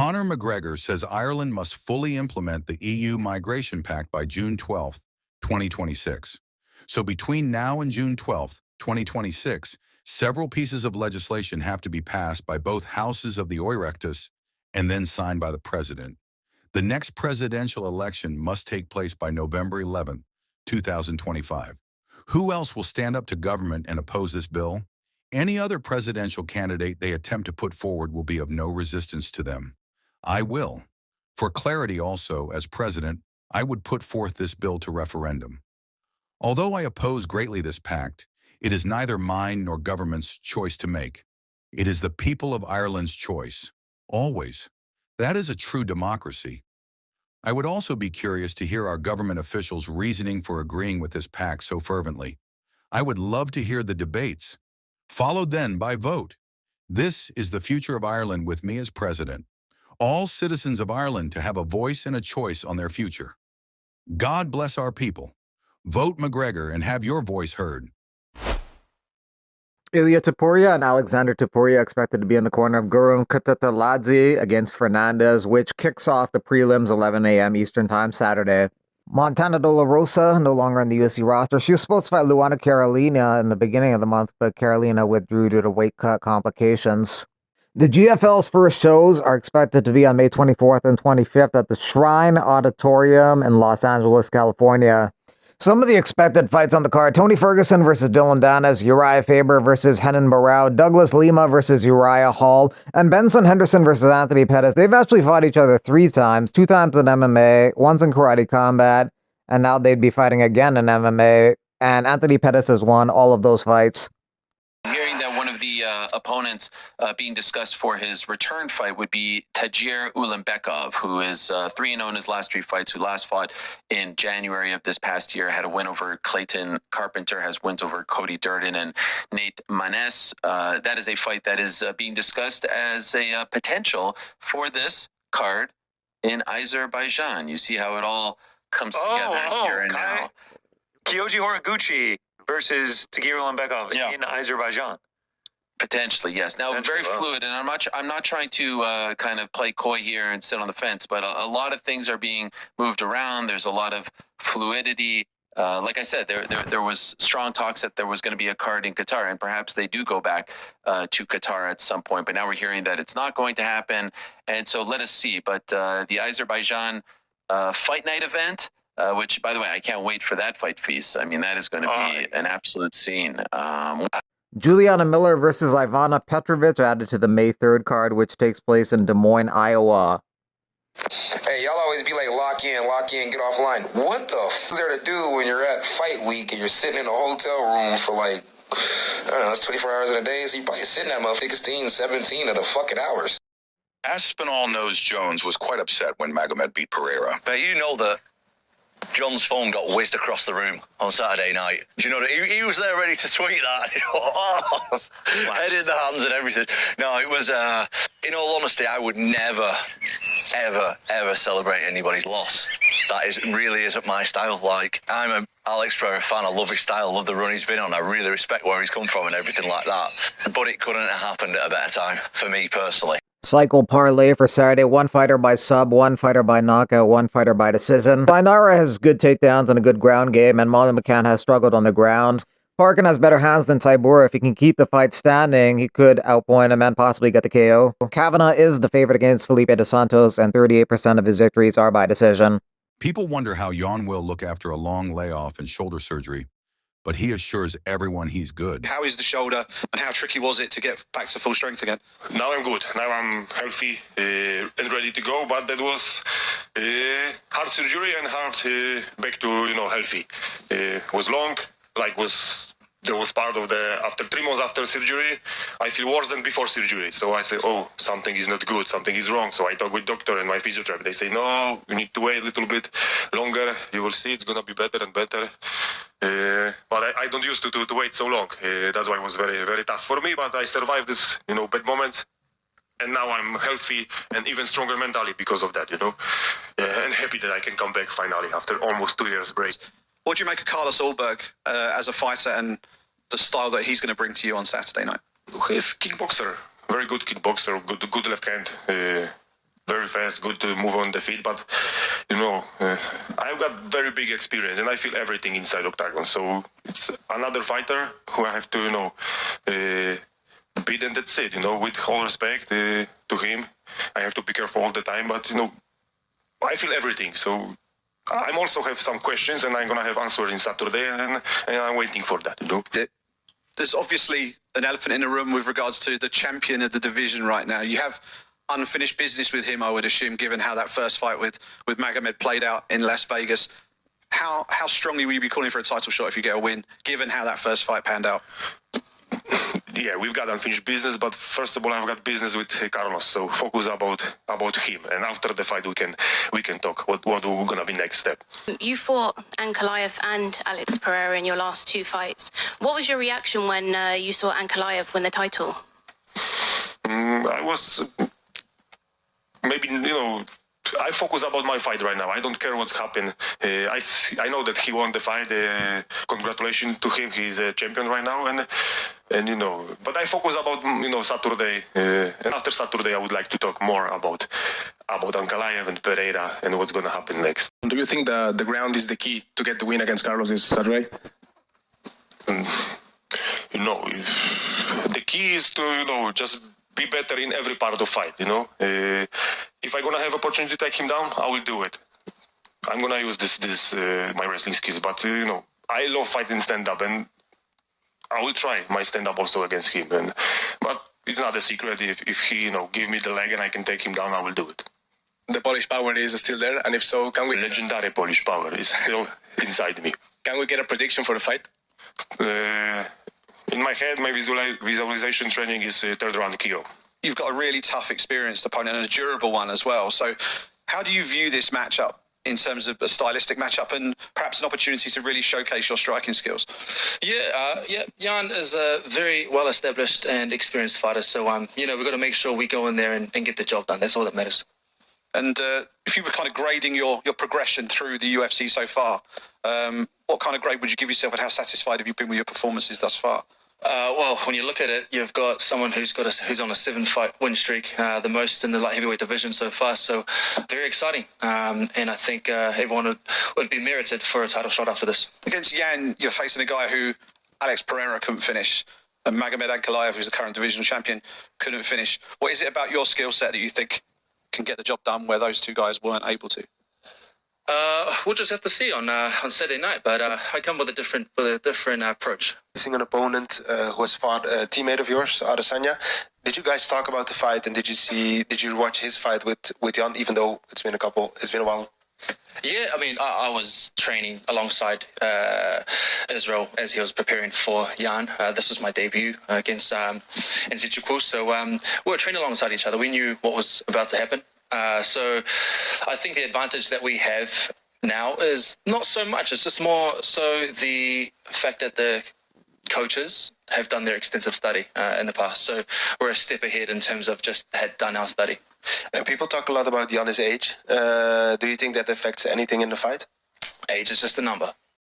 Conor McGregor says Ireland must fully implement the EU Migration Pact by June 12, 2026. So between now and June 12, 2026, several pieces of legislation have to be passed by both houses of the Oireachtas and then signed by the president. The next presidential election must take place by November 11, 2025. Who else will stand up to government and oppose this bill? Any other presidential candidate they attempt to put forward will be of no resistance to them. I will. For clarity also, as president, I would put forth this bill to referendum. Although I oppose greatly this pact, it is neither mine nor government's choice to make. It is the people of Ireland's choice. Always. That is a true democracy. I would also be curious to hear our government officials' reasoning for agreeing with this pact so fervently. I would love to hear the debates, followed then by vote. This is the future of Ireland with me as president. All citizens of Ireland to have a voice and a choice on their future. God bless our people. Vote McGregor and have your voice heard. Ilya Topuria and Alexander Topuria expected to be in the corner of Gurum Kutateladze against Fernandez, which kicks off the prelims 11 a.m. Eastern Time Saturday. Montana De La Rosa, no longer on the UFC roster. She was supposed to fight Luana Carolina in the beginning of the month, but Carolina withdrew due to weight cut complications. The GFL's first shows are expected to be on May 24th and 25th at the Shrine Auditorium in Los Angeles, California. Some of the expected fights on the card: Tony Ferguson versus Dylan Danis, Uriah Faber versus Henan Barao, Douglas Lima versus Uriah Hall, and Benson Henderson versus Anthony Pettis. They've actually fought each other 3 times, 2 times in MMA, once in karate combat, and now they'd be fighting again in MMA, and Anthony Pettis has won all of those fights. Hearing that one of the opponents being discussed for his return fight would be Tagir Ulanbekov, who is 3-0 in his last 3 fights, who last fought in January of this past year, had a win over Clayton Carpenter, has wins over Cody Durden and Nate Manes. That is a fight that is being discussed as a potential for this card in Azerbaijan. You see how it all comes together here and now. Kyoji Horiguchi versus Tagir Ulanbekov in Azerbaijan. Potentially, yes. Now, very fluid, and I'm not trying to kind of play coy here and sit on the fence, but a lot of things are being moved around. There's a lot of fluidity. Like I said, there was strong talks that there was going to be a card in Qatar, and perhaps they do go back to Qatar at some point. But now we're hearing that it's not going to happen, and so let us see. But the Azerbaijan fight night event, which, by the way, I can't wait for that fight feast. I mean, that is going to be an absolute scene. Juliana Miller versus Ivana Petrovich added to the May 3rd card, which takes place in Des Moines, Iowa. Hey, y'all always be like, lock in, get offline. What the f*** is there to do when you're at fight week and you're sitting in a hotel room for like, I don't know, that's 24 hours in a day, so you probably sitting at about 16, 17 of the fucking hours. Aspinall knows Jones was quite upset when Magomed beat Pereira. But you know that John's phone got whizzed across the room on Saturday night. Do you know that he was there ready to tweet that? Head in the hands and everything. No, it was, in all honesty, I would never, ever celebrate anybody's loss. That really isn't my style. Like, I'm an Alex Pereira fan. I love his style, I love the run he's been on. I really respect where he's come from and everything like that. But it couldn't have happened at a better time, for me personally. Cycle parlay for Saturday: 1 fighter by sub, 1 fighter by knockout, 1 fighter by decision. Linara has good takedowns and a good ground game, and Molly McCann has struggled on the ground. Parkin has better hands than Tybura. If he can keep the fight standing, he could outpoint him and possibly get the KO. Kavanagh is the favorite against Felipe Dos Santos, and 38% of his victories are by decision. People wonder how Jan will look after a long layoff and shoulder surgery, but he assures everyone he's good. How is the shoulder, and how tricky was it to get back to full strength again? Now I'm good. Now I'm healthy and ready to go. But that was hard surgery and hard back to healthy. Was long. There was part of after 3 months after surgery, I feel worse than before surgery. So I say, something is not good, something is wrong. So I talk with doctor and my physiotherapist. They say, no, you need to wait a little bit longer. You will see it's gonna be better and better. But I don't used to wait so long. That's why it was very, very tough for me. But I survived this, bad moments. And now I'm healthy and even stronger mentally because of that, and happy that I can come back finally after almost 2 years break. What do you make of Carlos Ulberg as a fighter and the style that he's going to bring to you on Saturday night? He's kickboxer, very good kickboxer, good left hand, very fast, good to move on the feet. But I've got very big experience, and I feel everything inside octagon. So it's another fighter who I have to beat, and that's it. With all respect to him, I have to be careful all the time. But I feel everything. So I also have some questions, and I'm gonna have answers in Saturday, and I'm waiting for that. There's obviously an elephant in the room with regards to the champion of the division right now. You have unfinished business with him, I would assume, given how that first fight with Magomed played out in Las Vegas. How strongly will you be calling for a title shot if you get a win, given how that first fight panned out? Yeah, we've got unfinished business, but first of all, I've got business with Carlos, so focus about him, and after the fight, we can talk what we're gonna be next step. You fought Ankalaev and Alex Pereira in your last two fights. What was your reaction when you saw Ankalaev win the title? I was maybe I focus about my fight right now. I don't care what's happened. I know that he won the fight. Congratulations to him. He's a champion right now, and But I focus about Saturday. And after Saturday, I would like to talk more about Ankalaev and Pereira and what's going to happen next. Do you think the ground is the key to get the win against Carlos this Saturday? The key is to just be better in every part of the fight. If I'm gonna have opportunity to take him down, I will do it. I'm gonna use this my wrestling skills. But I love fighting stand-up, and I will try my stand-up also against him. But it's not a secret. If he give me the leg and I can take him down, I will do it. The Polish power is still there, and if so, can we? Legendary Polish power is still inside me. Can we get a prediction for the fight? In my head, my visualization training is third round KO. You've got a really tough, experienced opponent and a durable one as well. So how do you view this matchup in terms of a stylistic matchup and perhaps an opportunity to really showcase your striking skills? Jan is a very well-established and experienced fighter. So, we've got to make sure we go in there and get the job done. That's all that matters. And if you were kind of grading your progression through the UFC so far, what kind of grade would you give yourself, and how satisfied have you been with your performances thus far? Well, when you look at it, you've got someone who's on a 7-fight win streak, the most in the light heavyweight division so far. So very exciting, and I think everyone would be merited for a title shot after this. Against Jan, you're facing a guy who Alex Pereira couldn't finish, and Magomed Ankalaev, who's the current divisional champion, couldn't finish. What is it about your skill set that you think can get the job done where those two guys weren't able to? We'll just have to see on Saturday night, but I come with a different approach. Facing an opponent who has fought a teammate of yours, Adesanya. Did you guys talk about the fight, and did you watch his fight with Jan, even though it's been a while? Yeah, I was training alongside Israel as he was preparing for Jan. This was my debut against Nzechukwu, so we were training alongside each other. We knew what was about to happen. So I think the advantage that we have now is not so much. It's just more so the fact that the coaches have done their extensive study in the past. So we're a step ahead in terms of just had done our study. And people talk a lot about Jan's age. Do you think that affects anything in the fight? Age is just a number.